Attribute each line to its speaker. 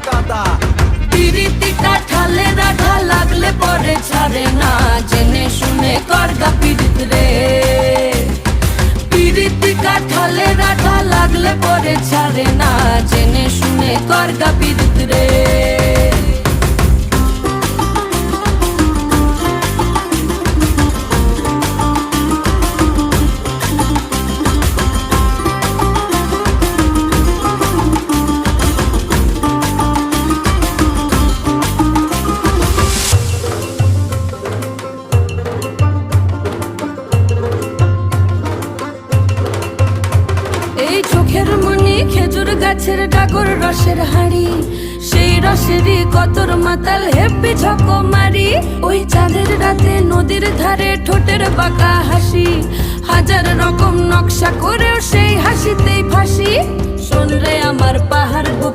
Speaker 1: গাদা।
Speaker 2: পিরিতি কাঠালে রাধা লাগলে পরে ছাড়ে না, জেনে শুনে করগা পিরিত রে। পিরিতি কাঠালে রাধা লাগলে পরে ছাড়ে না, জেনে শুনে করগা পিরিত রে। এই চোখের মনি খেজুর গাছের ডাগর রসের হাড়ি, সেই রসেরই কতর মাতাল হেপি ঝকো মারি। ওই চাঁদের রাতে নদীর ধারে ঠোঁটের বাঁকা হাসি, হাজার রকম নকশা করেও সেই হাসিতেই ফাঁসি। শোন রে আমার পাহাড় বুকে